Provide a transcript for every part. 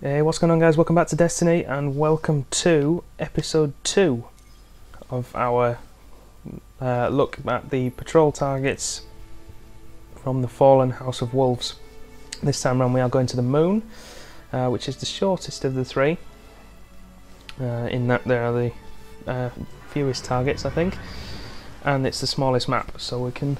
Hey, what's going on, guys? Welcome back to Destiny and welcome to episode 2 of our look at the patrol targets from the Fallen House of Wolves. This time around we are going to the moon, which is the shortest of the three, in that there are the fewest targets, I think, and it's the smallest map, so we can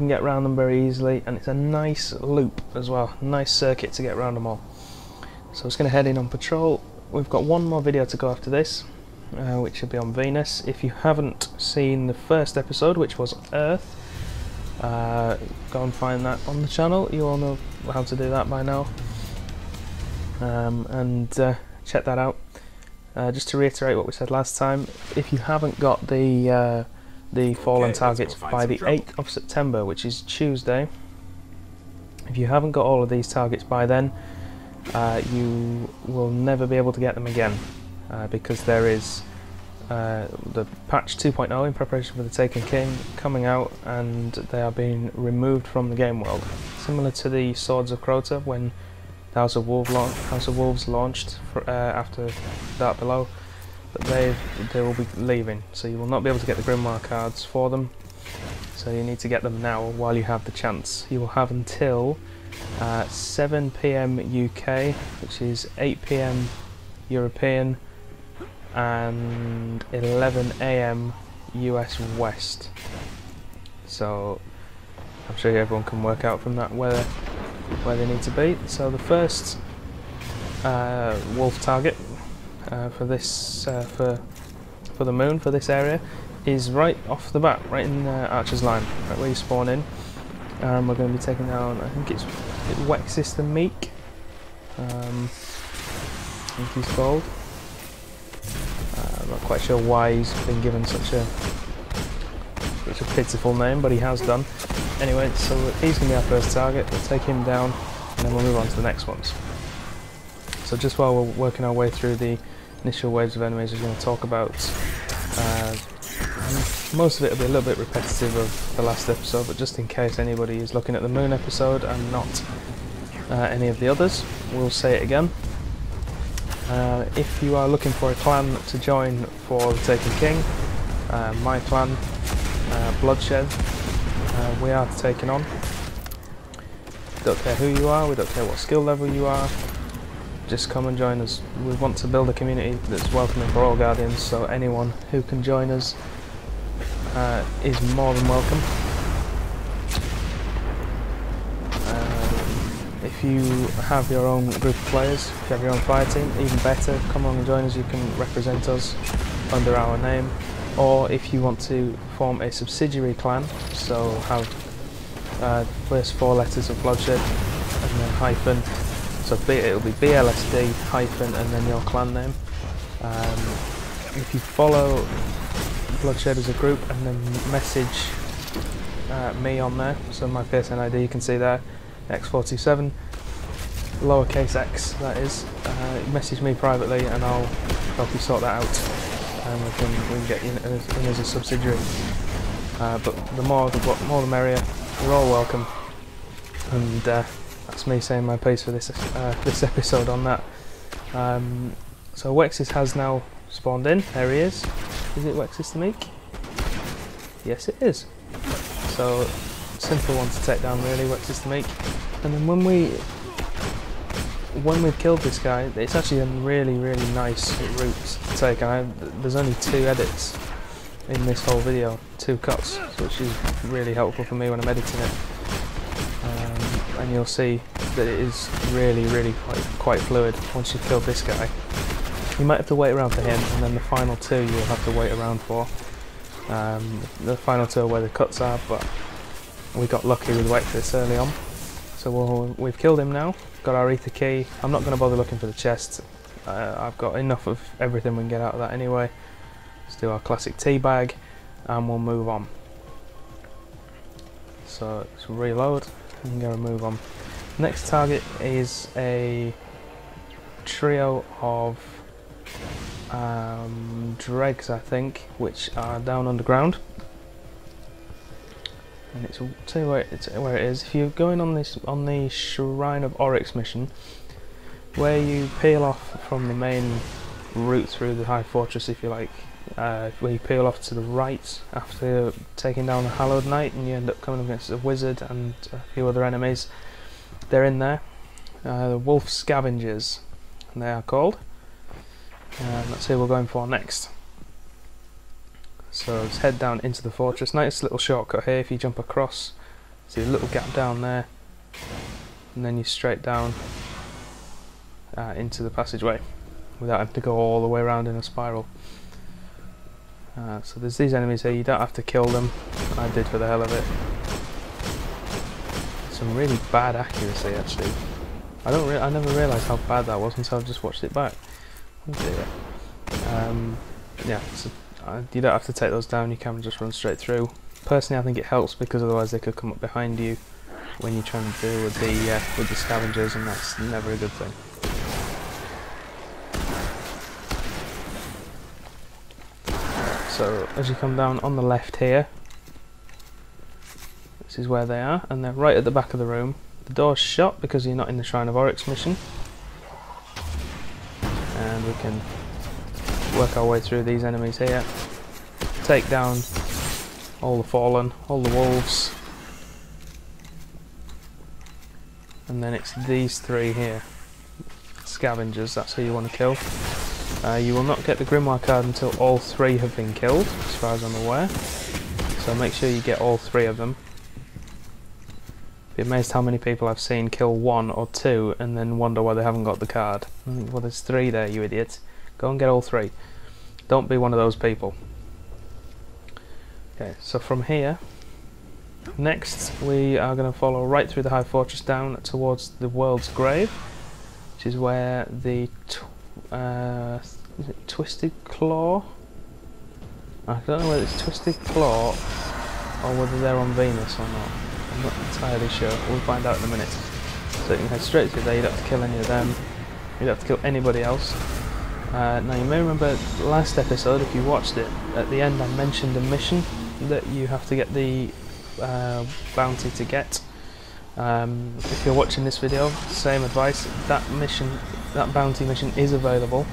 get around them very easily, and it's a nice loop as well, nice circuit to get around them all. So I'm just going to head in on patrol. We've got one more video to go after this, which will be on Venus. If you haven't seen the first episode, which was Earth, go and find that on the channel. You all know how to do that by now. Check that out. Just to reiterate what we said last time, if you haven't got the fallen targets by the 8th of September, which is Tuesday, if you haven't got all of these targets by then, you will never be able to get them again, because there is the patch 2.0 in preparation for the Taken King coming out, and they are being removed from the game world, similar to the Swords of Crota when the House of Wolves launched after Dark Below. But they will be leaving, so you will not be able to get the Grimoire cards for them, so you need to get them now while you have the chance. You will have until 7 PM UK, which is 8 PM European, and 11 AM US West. So I'm sure everyone can work out from that where they need to be. So the first wolf target for this for the moon, for this area, is right off the bat, right in Archer's Line, right where you spawn in. We're going to be taking down, I think it's Wexis the Meek, I think he's called. I'm not quite sure why he's been given such a pitiful name, but he has done. Anyway, so he's going to be our first target. We'll take him down, and then we'll move on to the next ones. So just while we're working our way through the initial waves of enemies, we're going to talk about most of it will be a little bit repetitive of the last episode, but just in case anybody is looking at the moon episode and not any of the others, we'll say it again. If you are looking for a clan to join for the Taken King, my clan, Bloodshed, we are taking on. Don't care who you are, we don't care what skill level you are, just come and join us. We want to build a community that's welcoming for all Guardians, so anyone who can join us is more than welcome. If you have your own group of players, if you have your own fire team, even better, come on and join us. You can represent us under our name, or if you want to form a subsidiary clan, so have first 4 letters of Bloodshed and then hyphen, so it'll be BLSD hyphen and then your clan name. If you follow Bloodshed as a group and then message me on there, so my PSN ID you can see there, X427, lowercase x that is, message me privately and I'll help you sort that out, and we can get you in as a subsidiary. But the more the merrier. You're all welcome, and that's me saying my piece for this episode on that. So Wexis has now spawned in. There he is. Is it Wexis the Meek? Yes, it is. So simple one to take down, really, Wexis the Meek. And then when we've killed this guy, it's actually a really nice route to take. There's only 2 edits in this whole video, 2 cuts, which is really helpful for me when I'm editing it. And you'll see that it is really quite fluid once you've killed this guy. You might have to wait around for him, and then the final 2 you'll have to wait around for. The final 2 are where the cuts are, but we got lucky with Wexis early on. So we've killed him now, got our ether key. I'm not going to bother looking for the chest. I've got enough of everything we can get out of that anyway. Let's do our classic tea bag and we'll move on. So let's reload and go and move on. Next target is a trio of dregs, I think, which are down underground. And I'll tell you where it is. If you're going on the Shrine of Oryx mission, where you peel off from the main route through the High Fortress, if you like, where you peel off to the right after taking down the Hallowed Knight, and you end up coming against a wizard and a few other enemies. They're in there. The Wolf Scavengers, they are called. That's who we're going for next. So let's head down into the fortress. Nice little shortcut here. If you jump across, see a little gap down there, and then you straight down into the passageway without having to go all the way around in a spiral. So there's these enemies here. You don't have to kill them. I did for the hell of it. Some really bad accuracy, actually. I never realised how bad that was until I just watched it back. Oh dear. Yeah, so you don't have to take those down. You can just run straight through. Personally, I think it helps because otherwise they could come up behind you when you're trying to deal with the scavengers, and that's never a good thing. So as you come down on the left here, this is where they are, and they're right at the back of the room. The door's shut because you're not in the Shrine of Oryx mission, and we can work our way through these enemies here, take down all the fallen, all the wolves, and then it's these three here, scavengers. That's who you want to kill. You will not get the Grimoire card until all three have been killed, as far as I'm aware, so make sure you get all three of them. Be amazed how many people I've seen kill one or two and then wonder why they haven't got the card. Well, there's three there, you idiot. Go and get all three. Don't be one of those people. Okay, so from here, next we are going to follow right through the High Fortress down towards the World's Grave, which is where the is it Twisted Claw? I don't know whether it's Twisted Claw or whether they're on Venus or not. I'm not entirely sure. We'll find out in a minute. So you can head straight through there. You don't have to kill any of them. You don't have to kill anybody else. Now you may remember last episode, if you watched it, at the end I mentioned a mission that you have to get the bounty to get. If you're watching this video, same advice. That mission, that bounty mission, is available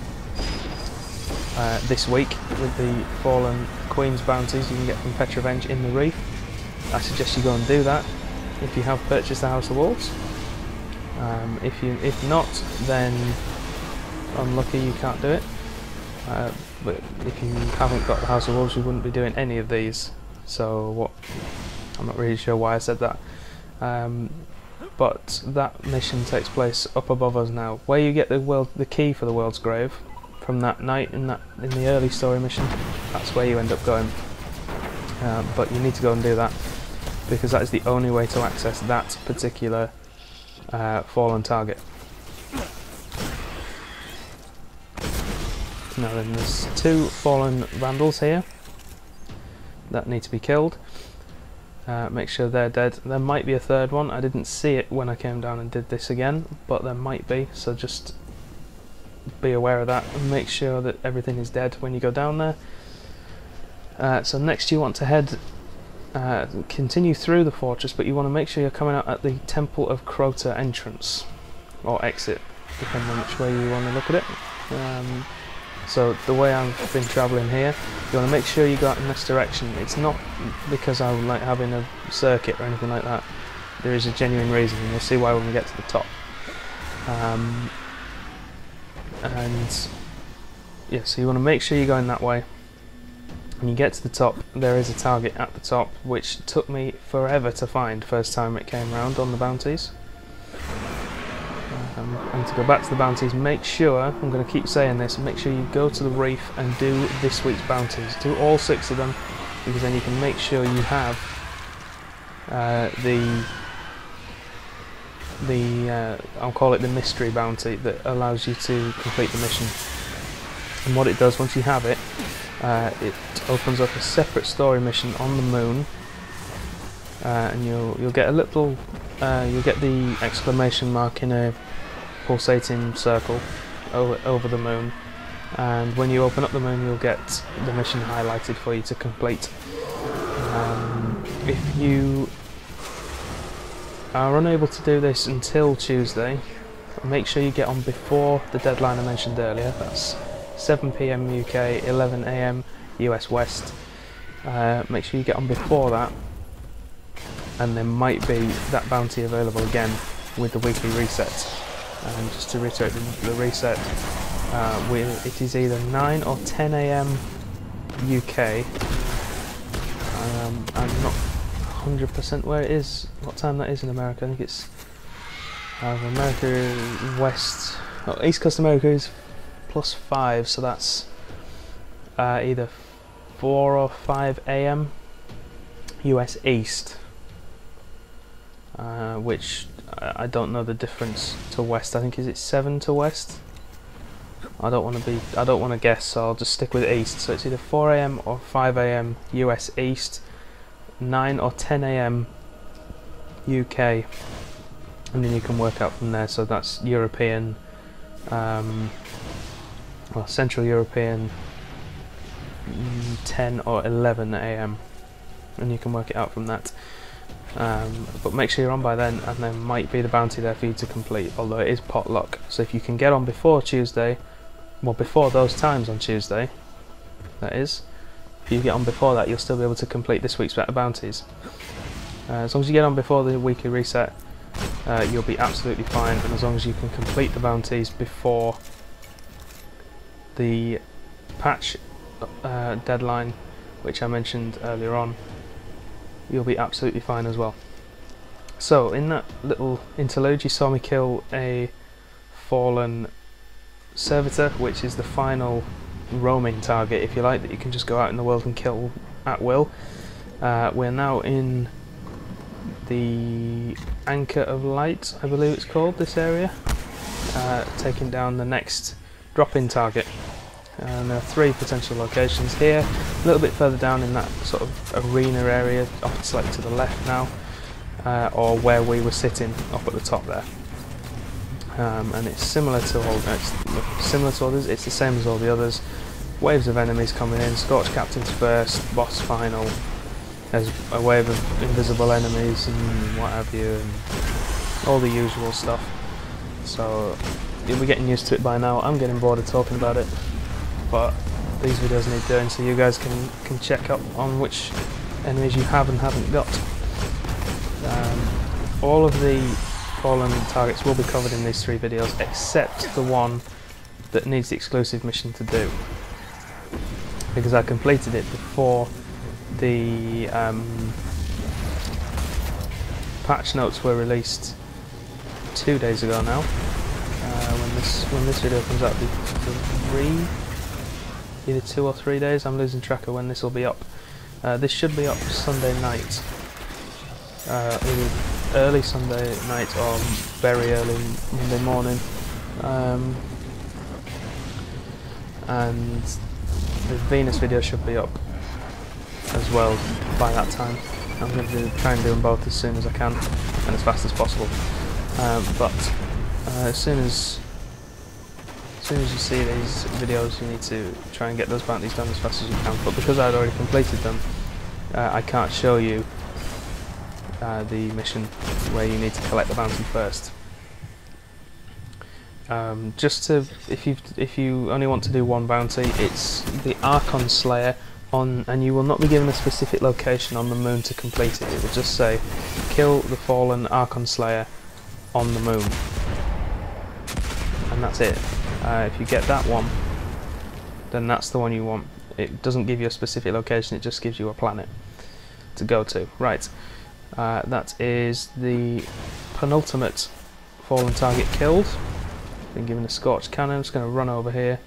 this week with the Fallen Queen's bounties you can get from Petrovenge in the Reef. I suggest you go and do that if you have purchased the House of Wolves. If not, then unlucky, you can't do it. But if you haven't got the House of Wolves, you wouldn't be doing any of these. So I'm not really sure why I said that. But that mission takes place up above us now. Where you get the key for the World's Grave from that night in the early story mission, that's where you end up going. But you need to go and do that because that is the only way to access that particular fallen target. Now then, there's two fallen vandals here that need to be killed. Make sure they're dead. There might be a third one. I didn't see it when I came down and did this again, but there might be, so just be aware of that and make sure that everything is dead when you go down there. So next you want to head continue through the fortress, but you want to make sure you're coming out at the Temple of Crota entrance or exit, depending on which way you want to look at it. So the way I've been travelling here, you want to make sure you go out in this direction. It's not because I like having a circuit or anything like that. There is a genuine reason, and you'll see why when we get to the top. And yeah, so you want to make sure you're going that way. When you get to the top, there is a target at the top, which took me forever to find first time it came round on the bounties. And to go back to the bounties, make sure, I'm going to keep saying this, make sure you go to the reef and do this week's bounties. Do all 6 of them, because then you can make sure you have I'll call it the mystery bounty that allows you to complete the mission. And what it does, once you have it, it opens up a separate story mission on the moon, and you'll get a little, you'll get the exclamation mark in a pulsating circle over the moon, and when you open up the moon you'll get the mission highlighted for you to complete. If you are unable to do this until Tuesday, make sure you get on before the deadline I mentioned earlier. That's 7 PM UK, 11 AM US West. Make sure you get on before that, and there might be that bounty available again with the weekly reset. And just to reiterate the reset, it is either 9 or 10 AM UK. I'm not 100% where it is, what time that is in America. I think it's America West, East Coast America is +5, so that's either 4 or 5 AM US East, which I don't know the difference to West. I think is it 7 to West. I don't want to guess, so I'll just stick with East. So it's either 4 AM or 5 AM US East, 9 or 10 AM UK, and then you can work out from there. So that's European, well, Central European, 10 or 11 AM, and you can work it out from that. But make sure you're on by then, and there might be the bounty there for you to complete, although it is potluck. So if you can get on before Tuesday, well, before those times on Tuesday, that is, if you get on before that, you'll still be able to complete this week's bounties. As long as you get on before the weekly reset, you'll be absolutely fine, and as long as you can complete the bounties before the patch deadline, which I mentioned earlier on, you'll be absolutely fine as well. So in that little interlude, you saw me kill a fallen servitor, which is the final roaming target, if you like, that you can just go out in the world and kill at will. We're now in the Anchor of Light, I believe it's called, this area, taking down the next drop-in target. And there are 3 potential locations here, a little bit further down in that sort of arena area, off slightly to the left now, or where we were sitting up at the top there. And it's similar to all others. It's the same as all the others. Waves of enemies coming in, Scorch Captains first, boss final. There's a wave of invisible enemies and what have you, and all the usual stuff. So you'll be getting used to it by now. I'm getting bored of talking about it, but these videos need doing so you guys can check up on which enemies you have and haven't got. All of the fallen targets will be covered in these 3 videos, except the one that needs the exclusive mission to do, because I completed it before the patch notes were released 2 days ago now. When this video comes out, it'll be either 2 or 3 days. I'm losing track of when this will be up. This should be up Sunday night, either early Sunday night or very early Monday morning, and the Venus video should be up as well by that time. I'm going to try and do them both as soon as I can and as fast as possible. But as soon as you see these videos, you need to try and get those bounties done as fast as you can. But because I'd already completed them, I can't show you the mission where you need to collect the bounty first. If you only want to do one bounty, it's the Archon Slayer and you will not be given a specific location on the moon to complete it. It will just say kill the fallen Archon Slayer on the moon, and that's it. If you get that one, then that's the one you want. It doesn't give you a specific location, it just gives you a planet to go to. Right, that is the penultimate fallen target killed. Been given a Scorched Cannon. I'm just going to run over here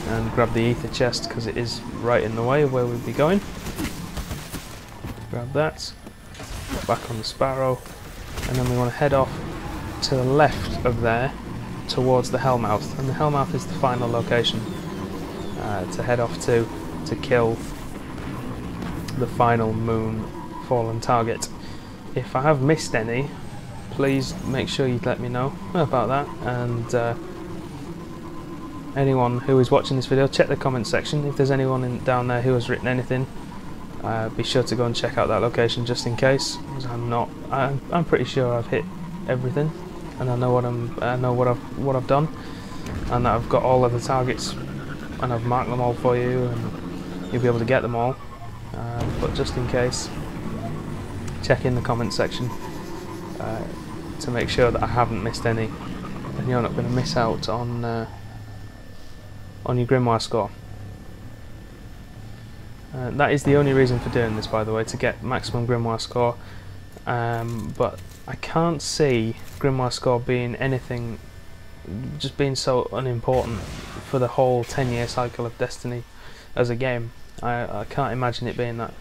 and grab the ether chest because it is right in the way of where we'd be going. Grab that, back on the Sparrow, and then we want to head off to the left of there towards the Hellmouth, and the Hellmouth is the final location to head off to kill the final moon fallen target. If I have missed any, please make sure you let me know about that, and anyone who is watching this video, check the comment section. If there's anyone down there who has written anything, be sure to go and check out that location just in case, because I'm pretty sure I've hit everything. and I know what I've done, and that I've got all of the targets, and I've marked them all for you, and you'll be able to get them all. But just in case, check in the comment section to make sure that I haven't missed any, and you're not going to miss out on your Grimoire score. That is the only reason for doing this, by the way, to get maximum Grimoire score. But I can't see Grimoire score being anything, just being so unimportant for the whole 10-year cycle of Destiny as a game. I can't imagine it being that.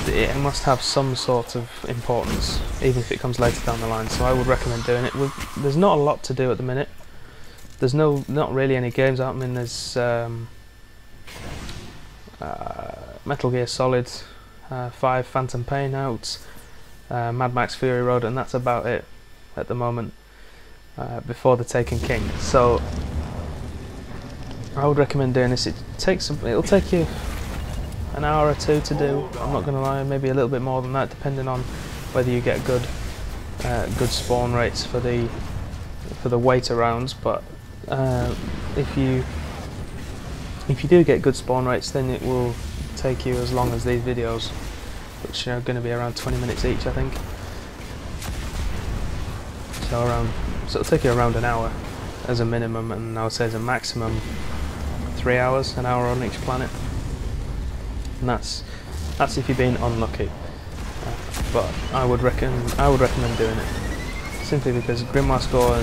It must have some sort of importance, even if it comes later down the line. So I would recommend doing it. There's not a lot to do at the minute. There's not really any games out. I mean, there's Metal Gear Solid 5 Phantom Pain out, Mad Max Fury Road, and that's about it at the moment, before the Taken King. So I would recommend doing this. It'll take you an hour or two to do, I'm not going to lie, maybe a little bit more than that, depending on whether you get good spawn rates for the waiter rounds. But if you do get good spawn rates, then it will take you as long as these videos, which are going to be around 20 minutes each, I think. So it'll take you around an hour as a minimum, and I would say as a maximum 3 hours, an hour on each planet. And that's if you're being unlucky. But I would recommend doing it, simply because Grimoire score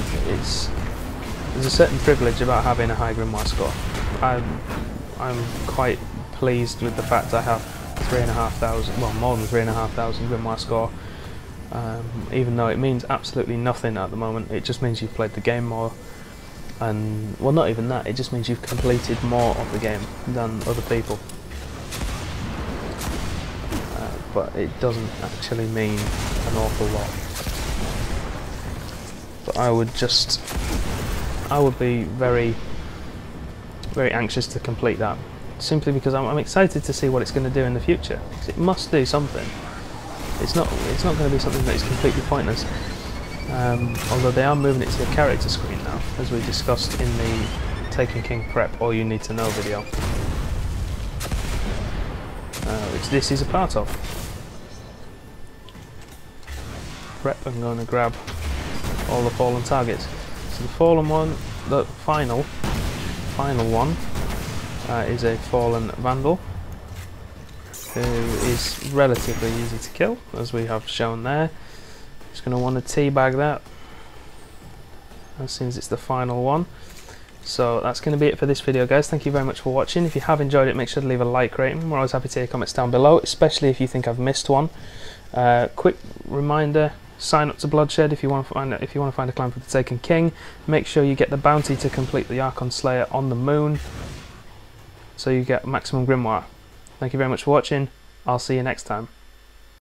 there's a certain privilege about having a high Grimoire score. I'm quite pleased with the fact I have 3,500, well, more than 3,500 Grimoire score. Even though it means absolutely nothing at the moment, it just means you've played the game more, and well, not even that, it just means you've completed more of the game than other people. But it doesn't actually mean an awful lot. But I would be very, very anxious to complete that, simply because I'm excited to see what it's going to do in the future. Because it must do something. It's not going to be something that is completely pointless. Although they are moving it to the character screen now, as we discussed in the Taken King Prep All You Need to Know video, which this is a part of. Prep, I'm going to grab all the fallen targets. So the fallen one, the final one, is a fallen vandal, who is relatively easy to kill, as we have shown there. Just going to want to teabag that as soon as it's the final one. So that's going to be it for this video, guys. Thank you very much for watching. If you have enjoyed it, make sure to leave a like rating. We're always happy to hear comments down below, especially if you think I've missed one. Quick reminder: sign up to Bloodshed if you want to find a clan for the Taken King. Make sure you get the bounty to complete the Archon Slayer on the moon, so you get maximum Grimoire. Thank you very much for watching. I'll see you next time.